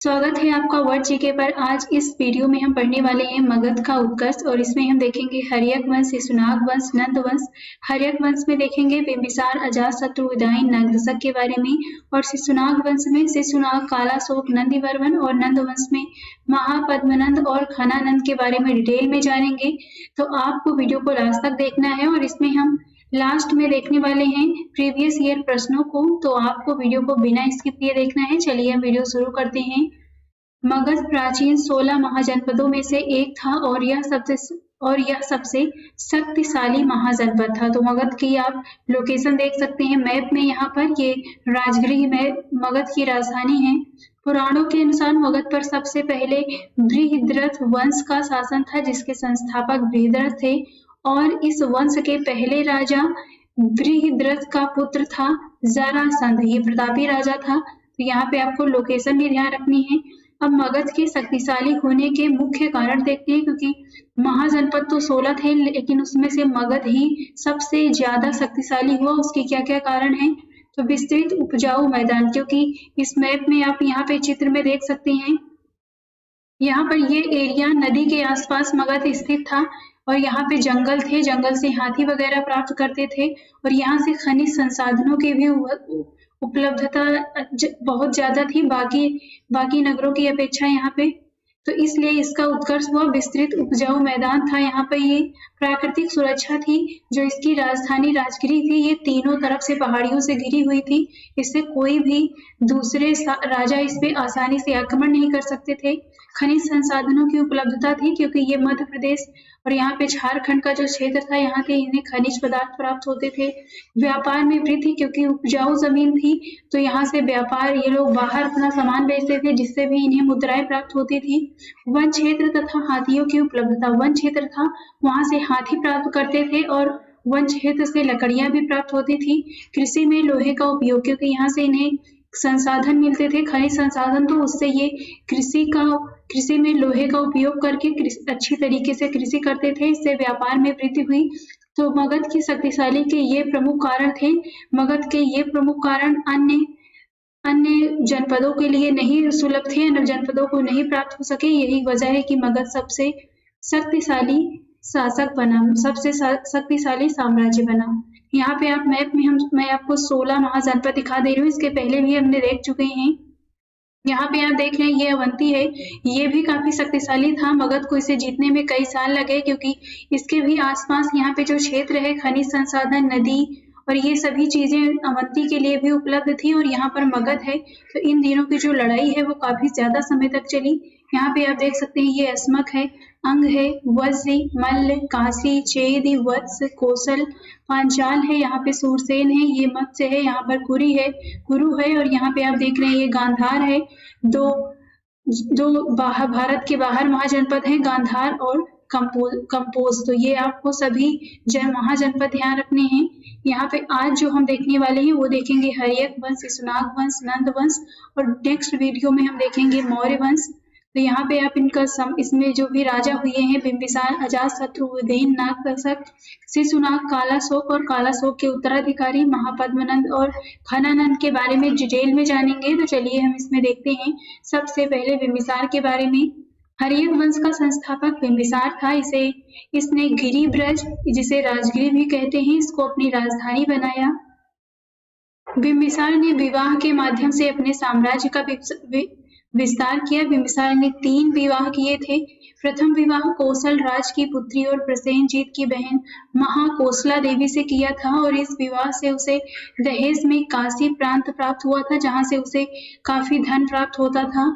स्वागत है आपका वर्ड जीके पर। आज इस वीडियो में हम पढ़ने वाले हैं मगध का उत्कर्ष और इसमें हम देखेंगे हर्यक वंश, शिशुनाग वंश, नंद वंश। हर्यक वंश में देखेंगे बिंबिसार, अजातशत्रु, उदयन, नगदशक के बारे में, और शिशुनाग वंश में शिशुनाग, कालाशोक, नंदीवर्मन, और नंद वंश में महापद्मनंद और खनानंद के बारे में डिटेल में जानेंगे। तो आपको वीडियो को लास्ट तक देखना है और इसमें हम लास्ट में देखने वाले हैं प्रीवियस ईयर प्रश्नों को, तो आपको वीडियो को बिना स्किप किए देखना है। चलिए हम वीडियो शुरू करते हैं। मगध प्राचीन 16 महाजनपदों में से एक था और यह सबसे शक्तिशाली महाजनपद था। तो मगध की आप लोकेशन देख सकते हैं मैप में। यहाँ पर ये राजगृह में मगध की राजधानी है। पुराणों के अनुसार मगध पर सबसे पहले बृहद्रथ वंश का शासन था, जिसके संस्थापक बृहद्रथ थे, और इस वंश के पहले राजा बृहद्रथ का पुत्र था जरासंध। ये प्रतापी राजा था। तो यहाँ पे आपको लोकेशन भी ध्यान रखनी है। अब मगध के शक्तिशाली होने के मुख्य कारण देखते हैं, क्योंकि महाजनपद तो 16 थे, लेकिन उसमें से मगध ही सबसे ज्यादा शक्तिशाली हुआ। उसके क्या क्या कारण हैं? तो विस्तृत उपजाऊ मैदान, क्योंकि इस मैप में आप यहाँ पे चित्र में देख सकते हैं, यहाँ पर ये एरिया नदी के आसपास मगध स्थित था और यहाँ पे जंगल थे, जंगल से हाथी वगैरह प्राप्त करते थे, और यहाँ से खनिज संसाधनों की भी उपलब्धता बहुत ज्यादा थी बाकी नगरों की अपेक्षा यहाँ पे। तो इसलिए इसका उत्कर्ष हुआ। विस्तृत उपजाऊ मैदान था यहाँ पे। ये प्राकृतिक सुरक्षा थी। जो इसकी राजधानी राजगिरी थी, ये तीनों तरफ से पहाड़ियों से घिरी हुई थी। इससे कोई भी दूसरे राजा इस पे आसानी से आक्रमण नहीं कर सकते थे। खनिज संसाधनों की उपलब्धता थी, क्योंकि ये मध्य प्रदेश और यहाँ पे झारखंड का जो क्षेत्र था, यहाँ के इन्हें खनिज पदार्थ प्राप्त होते थे। व्यापार में वृद्धि, क्योंकि उपजाऊ जमीन थी, तो यहाँ से व्यापार, ये लोग बाहर अपना सामान बेचते थे, जिससे भी इन्हें मुद्राएं प्राप्त होती थी। वन क्षेत्र तथा हाथियों की उपलब्धता। वन क्षेत्र था, वहां से हाथी प्राप्त करते थे, और वन क्षेत्र से लकड़ियां भी प्राप्त होती थी। कृषि में लोहे का उपयोग, क्योंकि यहाँ से इन्हें संसाधन मिलते थे, खनिज संसाधन, तो उससे ये कृषि में लोहे का उपयोग करके अच्छी तरीके से कृषि करते थे। इससे व्यापार में वृद्धि हुई। तो मगध की शक्तिशाली के ये प्रमुख कारण थे। मगध के ये प्रमुख कारण अन्य जनपदों के लिए नहीं सुलभ थे, अन्य जनपदों को नहीं प्राप्त हो सके। यही वजह है कि मगध सबसे शक्तिशाली शासक बना, सबसे शक्तिशाली साम्राज्य बना। यहाँ पे आप मैप में मैं आपको 16 महाजनपद दिखा दे रही हूँ। इसके पहले भी हमने देख चुके हैं। यहाँ पे आप देख रहे हैं, ये अवंती है। ये भी काफी शक्तिशाली था। मगध को इसे जीतने में कई साल लगे, क्योंकि इसके भी आसपास यहाँ पे जो क्षेत्र है, खनिज संसाधन, नदी और ये सभी चीजें अवंती के लिए भी उपलब्ध थी, और यहाँ पर मगध है। तो इन दिनों की जो लड़ाई है वो काफी ज्यादा समय तक चली। यहाँ पे आप देख सकते हैं, ये अस्मक है, अंग है, वज्र, मल्ल, काशी, चेदि, वत्स, कौशल, पांचाल है, यहाँ पे सूरसेन है, ये मत्स्य है, यहाँ पर कुरु है, और यहाँ पे आप देख रहे हैं ये गांधार है। दो भारत के बाहर महाजनपद हैं, गांधार और कंपोज। तो ये आपको सभी महाजनपद ध्यान रखने हैं। यहाँ पे आज जो हम देखने वाले हैं वो देखेंगे हर्यक वंश, शिशुनाग वंश, नंद वंश, और नेक्स्ट वीडियो में हम देखेंगे मौर्य वंश। तो यहाँ पे आप इनका इसमें जो भी राजा हुए हैं, बिंबिसार, अजातशत्रु, उदयन, नगदशक, शिशुनाग, कालाशोक, और कालाशोक के उत्तराधिकारी महापद्मनंद और खनानंद के बारे में डिटेल में जानेंगे। तो चलिए हम इसमें देखते हैं। सबसे पहले बिंबिसार के बारे में। हर्यक वंश का संस्थापक बिंबिसार था। इसने गिरिब्रज, जिसे राजगिरी भी कहते हैं, इसको अपनी राजधानी बनाया। बिंबिसार ने विवाह के माध्यम से अपने साम्राज्य का विस्तार किया। बिंबिसार ने 3 विवाह किए थे। प्रथम विवाह कौशल राज की पुत्री और प्रसेनजीत की बहन महाकोसला देवी से किया था, और इस विवाह से उसे दहेज में काशी प्रांत प्राप्त हुआ था, जहां से उसे काफी धन प्राप्त होता था।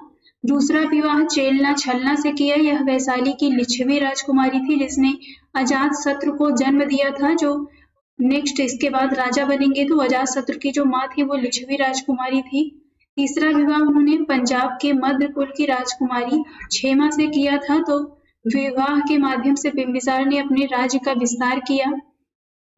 दूसरा विवाह चेलना छलना से किया। यह वैशाली की लिच्छवी राजकुमारी थी, जिसने अजातशत्रु को जन्म दिया था, जो नेक्स्ट इसके बाद राजा बनेंगे। तो अजातशत्रु की जो माँ थी वो लिच्छवी राजकुमारी थी। तीसरा विवाह उन्होंने पंजाब के मध्य कुल की राजकुमारी क्षेमा से किया था। तो विवाह के माध्यम से बिंबिसार ने अपने राज्य का विस्तार किया।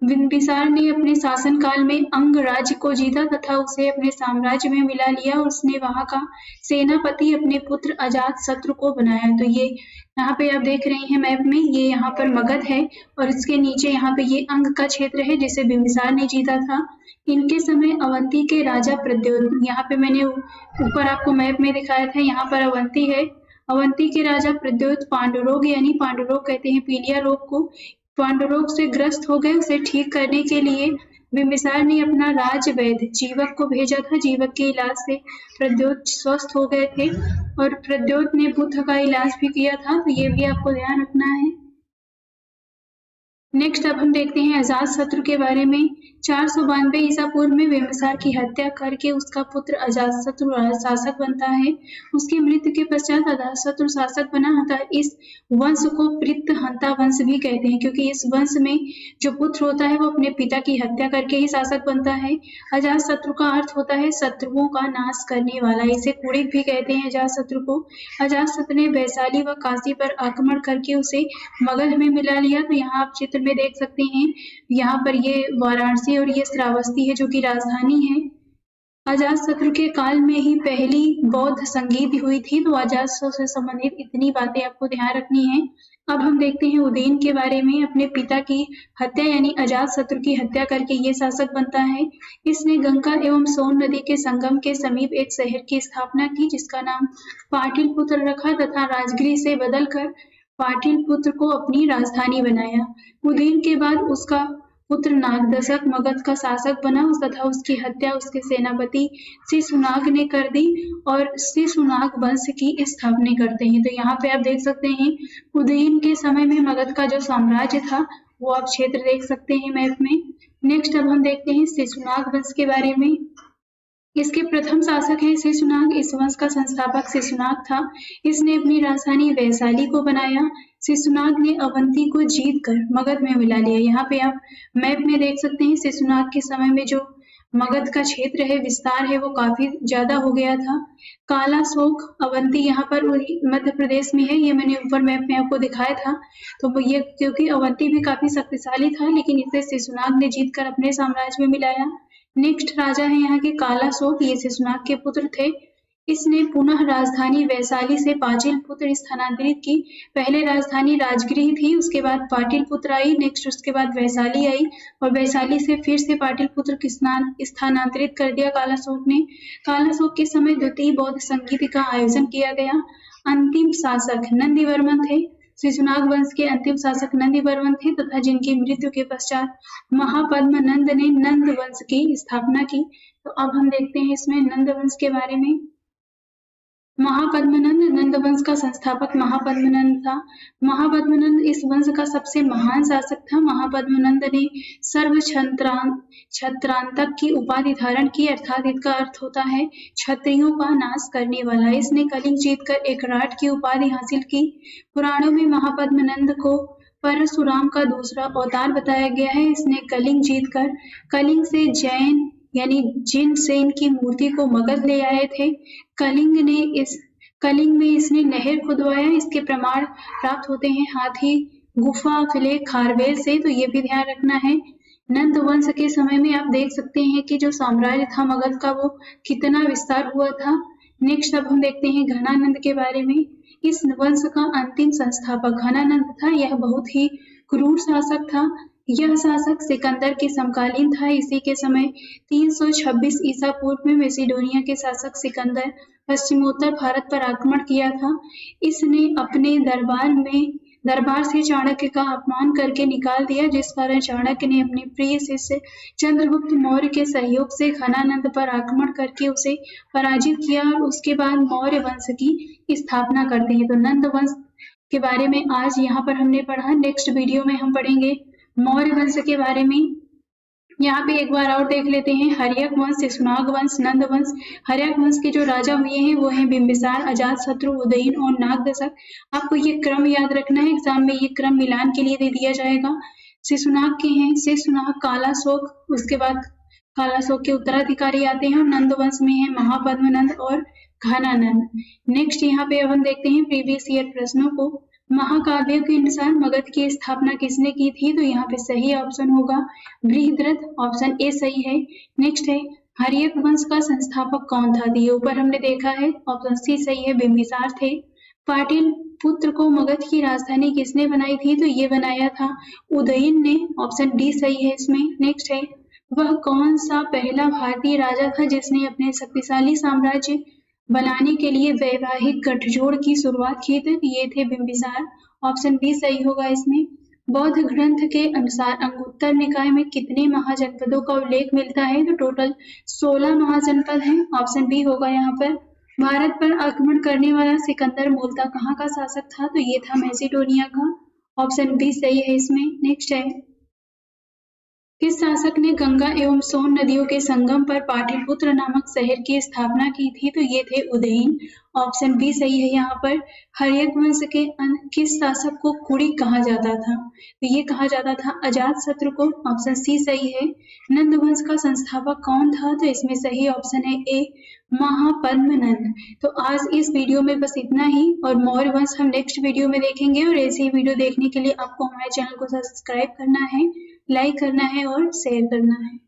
बिंबिसार ने अपने शासनकाल में अंग राज्य को जीता तथा उसे अपने साम्राज्य में मिला लिया और उसने वहां का सेनापति अपने पुत्र अजातशत्रु को बनाया। तो ये यहाँ पे आप देख रहे हैं मैप में, ये यहाँ पर मगध है और इसके नीचे यहाँ पे ये अंग का क्षेत्र है जिसे बिंबिसार ने जीता था। इनके समय अवंती के राजा प्रद्योत, यहाँ पे मैंने ऊपर आपको मैप में दिखाया था, यहाँ पर अवंती है। अवंती के राजा प्रद्योत पांडुरोग यानी पांडुरोग कहते हैं पीलिया रोग को, पांडुरोग से ग्रस्त हो गए। उसे ठीक करने के लिए बिंबिसार ने अपना राज वैद्य जीवक को भेजा था। जीवक के इलाज से प्रद्योत स्वस्थ हो गए थे और प्रद्योत ने बुद्ध का इलाज भी किया था, तो ये भी आपको ध्यान रखना है। नेक्स्ट अब हम देखते हैं अजातशत्रु के बारे में। 492 ईसा पूर्व में बिंबिसार की हत्या करके उसका पुत्र अजातशत्रु शासक बनता है। उसकी मृत्यु के पश्चात अजातशत्रु शासक बना था। इस वंश को पृत्तहंता वंश भी कहते हैं क्योंकि इस वंश में जो पुत्र होता है वो अपने पिता की हत्या करके ही शासक बनता है। अजातशत्रु का अर्थ होता है शत्रुओं का नाश करने वाला, इसे कुड़िक भी कहते हैं अजातशत्रु को। अजातशत्रु ने वैशाली व काशी पर आक्रमण करके उसे मगध में मिला लिया। तो यहाँ आप चित्र में देख सकते हैं, यहाँ पर ये वाराणसी और ये श्रावस्ती है जो कि राजधानी है। अजातशत्रु के काल में ही पहली बौद्ध संगीत हुई थी। तो अजातशत्रु से संबंधित इतनी बातें आपको ध्यान रखनी है। अब हम देखते हैं उदयन के बारे में। अपने पिता की हत्या यानी अजातशत्रु की हत्या करके ये शासक बनता है। इसने गंगा एवं सोन नदी के संगम के समीप एक शहर की स्थापना की जिसका नाम पाटलिपुत्र रखा तथा राजगिरी से बदलकर पाटलिपुत्र को अपनी राजधानी बनाया। उदयन के बाद उसका पुत्र नागदशक मगध का शासक बना तथा उसकी हत्या उसके सेनापति शिशुनाग ने कर दी और शिशुनाग वंश की स्थापना करते हैं। तो यहाँ पे आप देख सकते हैं उदयन के समय में मगध का जो साम्राज्य था वो आप क्षेत्र देख सकते हैं मैप में। नेक्स्ट अब हम देखते हैं शिशुनाग वंश के बारे में। इसके प्रथम शासक हैं शिशुनाग। इस वंश का संस्थापक शिशुनाग था। इसने अपनी राजधानी वैशाली को बनाया। शिशुनाग ने अवंती को जीतकर मगध में मिला लिया। यहाँ पे आप मैप में देख सकते हैं शिशुनाग के समय में जो मगध का क्षेत्र है, विस्तार है, वो काफी ज्यादा हो गया था। कालाशोक अवंती यहाँ पर मध्य प्रदेश में है, ये मैंने ऊपर मैप में आपको दिखाया था। तो वो ये क्योंकि अवंती भी काफी शक्तिशाली था लेकिन इसे शिशुनाग ने जीतकर अपने साम्राज्य में मिलाया। नेक्स्ट राजा है यहाँ के कालाशोक, ये शिशुनाग के पुत्र थे। इसने पुनः राजधानी वैशाली से पाटलिपुत्र स्थानांतरित की। पहले राजधानी राजगिरी थी, उसके बाद पाटलिपुत्र आई, नेक्स्ट उसके बाद वैशाली आई और वैशाली से फिर से पाटलिपुत्र स्थानांतरित कर दिया कालाशोक ने। कालाशोक के समय द्वितीय बौद्ध संगीत का आयोजन किया गया। अंतिम शासक नंदीवर्मन थे। शिशुनाग वंश के अंतिम शासक नंदीवर्मन थे तथा जिनकी मृत्यु के पश्चात महापद्मनंद ने नंद वंश की स्थापना की। तो अब हम देखते हैं इसमें नंद वंश के बारे में। महापद्मनंद नंद वंश का संस्थापक महापद्मनंद था। महापद्मनंद इस वंश का सबसे महान शासक था। महापद्मनंद ने सर्व छत्रांतक की उपाधि धारण की, अर्थात इसका अर्थ होता है क्षत्रियों का नाश करने वाला। इसने कलिंग जीतकर एकराट की उपाधि हासिल की। पुराणों में महापद्मनंद को परशुराम का दूसरा अवतार बताया गया है। इसने कलिंग जीतकर कलिंग से जैन यानी जिन सेन की मूर्ति को मगध ले आए थे। कलिंग में इसने नहर खुदवाया। इसके प्रमाण प्राप्त होते हैं हाथी गुफा किले खारवेल से, तो ये भी ध्यान रखना है। नंद वंश के समय में आप देख सकते हैं कि जो साम्राज्य था मगध का वो कितना विस्तार हुआ था। नेक्स्ट अब हम देखते हैं घनानंद के बारे में। इस वंश का अंतिम संस्थापक घनानंद था। यह बहुत ही क्रूर शासक था। यह शासक सिकंदर के समकालीन था। इसी के समय 326 ईसा पूर्व में मैसिडोनिया के शासक सिकंदर पश्चिमोत्तर भारत पर आक्रमण किया था। इसने अपने दरबार से चाणक्य का अपमान करके निकाल दिया, जिस कारण चाणक्य ने अपने प्रिय शिष्य चंद्रगुप्त मौर्य के सहयोग से घनानंद पर आक्रमण करके उसे पराजित किया और उसके बाद मौर्य वंश की स्थापना करते हैं। तो नंद वंश के बारे में आज यहाँ पर हमने पढ़ा। नेक्स्ट वीडियो में हम पढ़ेंगे मौर्य वंश के बारे में। यहाँ पे एक बार और देख लेते हैं हर्यक वंश, शिशुनाग वंश, नंद वंश। हर्यक वंश के जो राजा हुए हैं वो हैं बिंबिसार, अजातशत्रु, उदयन और नागदशक। आपको ये क्रम याद रखना है, एग्जाम में ये क्रम मिलान के लिए दे दिया जाएगा। शिशुनाग के हैं शिशुनाग, कालाशोक, उसके बाद कालाशोक के उत्तराधिकारी आते हैं और नंद वंश में है महापद्मनंद और घनानंद। नेक्स्ट यहाँ पे अब हम देखते हैं प्रीवियस ईयर प्रश्नों को। महाकाव्य के अनुसार मगध की स्थापना किसने की थी? तो यहाँ पे सही ऑप्शन होगा बृहद्रथ, ऑप्शन ए सही है। नेक्स्ट है हर्यक वंश का संस्थापक कौन था? तो ये ऊपर हमने देखा है, ऑप्शन सी सही है, बिंबिसार थे। पाटिल पुत्र को मगध की राजधानी किसने बनाई थी? तो ये बनाया था उदयन ने, ऑप्शन डी सही है इसमें। नेक्स्ट है वह कौन सा पहला भारतीय राजा था जिसने अपने शक्तिशाली साम्राज्य बनाने के लिए वैवाहिक गठजोड़ की शुरुआत की थी? ये थे बिंबिसार, ऑप्शन बी सही होगा इसमें। बौद्ध ग्रंथ के अनुसार अंगुत्तर निकाय में कितने महाजनपदों का उल्लेख मिलता है? तो टोटल 16 महाजनपद हैं, ऑप्शन बी होगा यहाँ पर। भारत पर आक्रमण करने वाला सिकंदर मूलतः कहाँ का शासक था? तो ये था मैसिडोनिया का, ऑप्शन बी सही है इसमें। नेक्स्ट है किस शासक ने गंगा एवं सोन नदियों के संगम पर पाटलिपुत्र नामक शहर की स्थापना की थी? तो ये थे उदयन, ऑप्शन बी सही है यहाँ पर। हर्यक वंश के किस शासक को कुड़ी कहा जाता था? तो ये कहा जाता था अजातशत्रु को, ऑप्शन सी सही है। नंद वंश का संस्थापक कौन था? तो इसमें सही ऑप्शन है ए महापद्मनंद। तो आज इस वीडियो में बस इतना ही, और मौर्य वंश हम नेक्स्ट वीडियो में देखेंगे। और ऐसे ही वीडियो देखने के लिए आपको हमारे चैनल को सब्सक्राइब करना है, लाइक करना है और शेयर करना है।